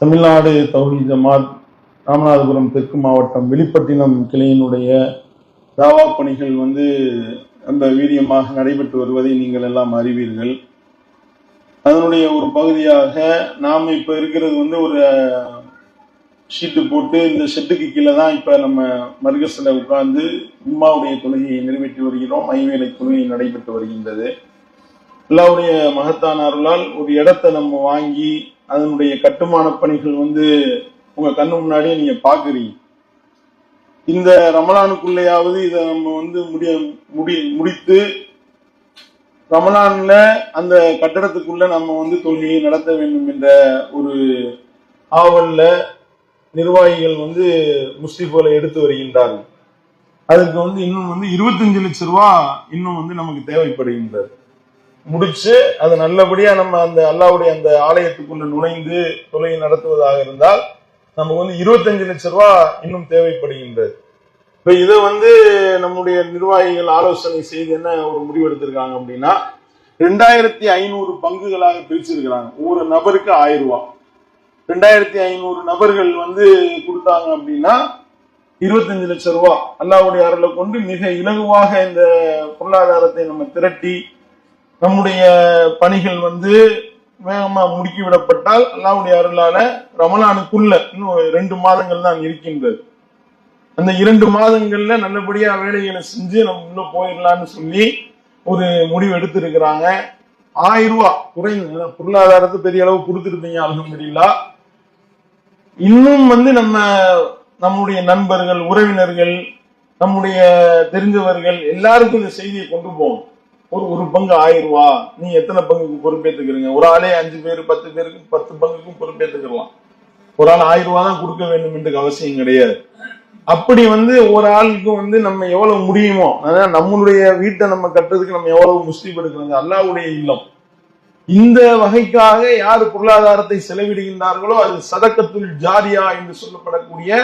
தமிழ்நாடு தௌஹீத் ஜமாத் ராமநாதபுரம் தெற்கு மாவட்டம் வெளிப்பட்டினம் கிளையினுடைய தாவா பணிகள் ரொம்ப வீரியமாக நடைபெற்று வருவதை நீங்கள் எல்லாம் அறிவீர்கள். அதனுடைய ஒரு பகுதியாக நாம் இப்ப இருக்கிறது ஒரு ஷீட்டு போட்டு இந்த ஷெட்டுக்கு கீழே தான் இப்ப நம்ம மர்கஸ்ல உட்கார்ந்து உம்மாவுடைய தொழுகையை நிறைவேற்றி வருகிறோம். ஐவேளை தொழுகை நடைபெற்று வருகின்றது. அல்லாஹ்வுடைய மகத்தான அருளால் ஒரு இடத்தை நம்ம வாங்கி அதனுடைய கட்டுமான பணிகள் உங்க கண்ணு முன்னாடியே நீங்க பாக்குறீங்க. இந்த ரமலானுக்குள்ளேயாவது இதை நம்ம முடித்து ரமலான்ல அந்த கட்டடத்துக்குள்ள நம்ம தொழுகையை நடத்த வேண்டும் என்ற ஒரு ஆவல்ல நிர்வாகிகள் முஸ்லிம்களை எடுத்து வருகின்றார்கள். அதுக்கு இன்னும் 25 லட்சம் ரூபாய் இன்னும் நமக்கு தேவைப்படுகின்றது. முடிச்சு அது நல்லபடியா நம்ம அந்த அல்லாஹ்வுடைய அந்த ஆலயத்துக்குள்ள நுழைந்து தொழுகை நடத்துவதாக இருந்தால் நமக்கு 25 லட்சம் ரூபாய் இன்னும் தேவைப்படுகின்றது. இப்ப இதை நம்முடைய நிர்வாகிகள் ஆலோசனை செய்து என்ன ஒரு முடிவு எடுத்திருக்காங்க அப்படின்னா 2500 பங்குகளாக பிரிச்சிருக்கிறாங்க. ஒவ்வொரு நபருக்கு 1000 ரூபாய். 2500 நபர்கள் கொடுத்தாங்க அப்படின்னா 25 லட்சம் ரூபாய் அல்லாஹ்வுடைய அருளை கொண்டு மிக இலகுவாக இந்த பொருளாதாரத்தை நம்ம திரட்டி நம்முடைய பணிகள் வேகமா முடுக்கி விடப்பட்டால் அல்லாஹ்வுடைய அருளால ரமலானுக்குள்ள இன்னும் 2 மாதங்கள் தான் இருக்கின்றது. அந்த 2 மாதங்கள்ல நல்லபடியா வேலைகளை செஞ்சு நம்ம உள்ள போயிடலாம்னு சொல்லி ஒரு முடிவு எடுத்திருக்கிறாங்க. 1000 ரூபாய் குறைந்த பொருளாதாரத்தை பெரிய அளவு கொடுத்துருந்தீங்க அல்ஹம்துலில்லாஹ். இன்னும் நம்முடைய நண்பர்கள், உறவினர்கள், நம்முடைய தெரிஞ்சவர்கள் எல்லாருக்கும் இந்த செய்தியை கொண்டு போகணும். ஒரு பங்கு 1000 ரூபாய், நீ எத்தனை பங்குக்கு பொறுப்பேற்றுக்கிறீங்க? ஒரு ஆளே 5 பேர் 10 பேருக்கு 10 பங்குக்கும் பொறுப்பேற்றுக்கலாம். ஒரு ஆள் 1000 ரூபாய் தான் கொடுக்க வேண்டும் என்று அவசியம் கிடையாது. அப்படி ஒரு ஆளுக்கு நம்ம எவ்வளவு முடியுமோ, அதாவது நம்மளுடைய வீட்டை நம்ம கட்டுறதுக்கு நம்ம எவ்வளவு முஸ்லீம் எடுக்கிறது அல்லாஹ்வுடைய இல்லம். இந்த வகைக்காக யாரு பொருளாதாரத்தை செலவிடுகின்றார்களோ அது சதக்கத்துல் ஜாரியா என்று சொல்லப்படக்கூடிய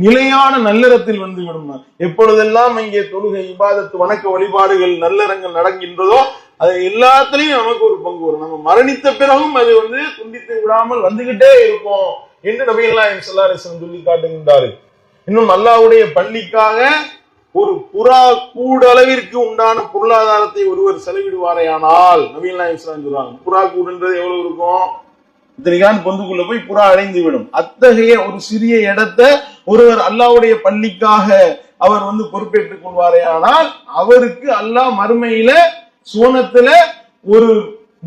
நிலையான நல்லறத்தில் விடும். எப்பொழுதெல்லாம் இங்கே தொழுகை, இபாதத்து, வணக்க வழிபாடுகள், நல்லறங்கள் நடக்கின்றதோ அது எல்லாத்திலையும் நமக்கு ஒரு பங்கு வரும். நம்ம மரணித்த பிறகும் அது துண்டித்து விடாமல் வந்துகிட்டே இருக்கும் என்று நபிகள் நாயகம் ஸல்லல்லாஹு அலைஹி வஸல்லம் சொல்லி காட்டுகின்றார்கள். இன்னும் அல்லாஹ்வுடைய பள்ளிக்காக ஒரு புறா கூடு அளவிற்கு உண்டான பொருளாதாரத்தை ஒருவர் செலவிடுவாரையானால் நபிகள் நாயகம் ஸல்லல்லாஹு அலைஹி வஸல்லம் சொல்றாங்க, புறா கூடுன்றது எவ்வளவு இருக்கும்? இத்தனைக்கான் பொந்துக்குள்ள போய் புறா அடைந்து விடும். அத்தகைய ஒரு சிறிய இடத்தை ஒருவர் அல்லாஹ்வுடைய பள்ளிக்காக அவர் பொறுப்பேற்றுக் கொள்வாரே ஆனால் அவருக்கு அல்லாஹ் மறுமையில சுவனத்துல ஒரு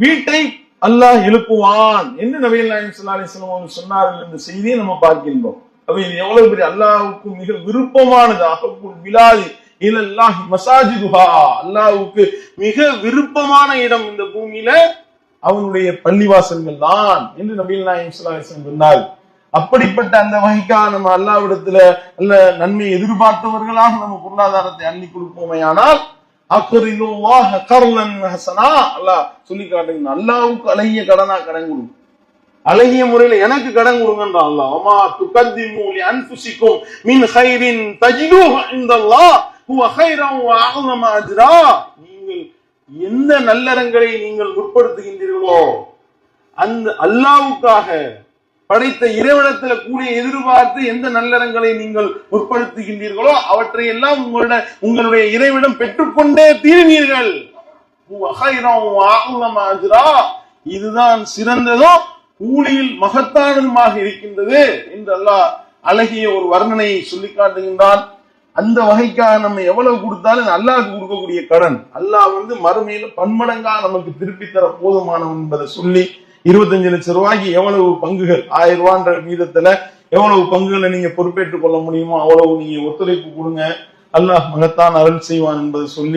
வீட்டை அல்லாஹ் எழுப்புவான் என்று நபிகள் நாயகம் ஸல்லல்லாஹு அலைஹி வஸல்லம் சொன்னார்கள் என்ற செய்தியை நம்ம பார்க்கின்றோம். அப்ப இது எவ்வளவு பெரிய அல்லாஹ்வுக்கு மிக விருப்பமானது. அஹப்புல் பிலாதி இலல்லாஹி மசாஜிதுஹா, அல்லாஹ்வுக்கு மிக விருப்பமான இடம் இந்த பூமியில அவனுடைய பள்ளிவாசல்கள் தான் என்று நபிகள் நாயகம் ஸல்லல்லாஹு அலைஹி வஸல்லம் சொன்னார். அப்படிப்பட்ட அந்த வகைக்காக நம்ம அல்லாஹ்விடத்துல நல்ல நன்மை எதிர்பார்த்தவர்களாக நம்ம பொருளாதாரத்தை அள்ளி கொடுப்போமையானால் அக்ரிலுல்லாஹ கர்லன் ஹஸனா, அல்லாஹ் சொல்லி காட்டுங்க, அல்லாஹ்வுக்கு அழகிய கடனா கடன் கொடுங்க, அழகிய முறையில எனக்கு கடன் கொடுங்கன்ற அல்லாஹ். வமா துகத்திமு லி அன்ஃபுசிக்கும் மின் கைரின் தஜிதுஹு இன்தல்லாஹ் ஹுவ கைரன் வ அஅஸம அஜ்ரா. நீங்கள் எந்த நல்லறங்களை நீங்கள் முற்படுத்துகின்றீர்களோ அந்த அல்லாஹ்வுக்காக படைத்த இறைவனத்துல கூடிய எதிர்பார்த்து எந்த நல்லறங்களை நீங்கள் முற்படுத்துகின்றீர்களோ அவற்றை எல்லாம் உங்களுடைய இறைவிடம் பெற்றுக்கொண்டே தீருவீர்கள். இதுதான் சிறந்ததும் கூலியில் மகத்தானதுமாக இருக்கின்றது என்று அல்லாஹ் அழகிய ஒரு வர்ணனையை சொல்லி காட்டுகின்றான். அந்த வகைக்காக நம்ம எவ்வளவு கொடுத்தாலும் அல்லாஹ்க்கு கொடுக்கக்கூடிய கடன் அல்லாஹ் மறுமையில பன்மடங்கா நமக்கு திருப்பி தர போதுமானவன் என்பதை சொல்லி 25 லட்சம் ரூபாய்க்கு எவ்வளவு பங்குகள் 1000 ரூபான்ற வீதத்துல எவ்வளவு பங்குகளை நீங்க பொறுப்பேற்றுக் கொள்ள முடியுமோ அவ்வளவு நீங்க ஒத்துழைப்பு கொடுங்க. அல்லாஹ் மகத்தான் அருள் செய்வான் என்பதை சொல்லி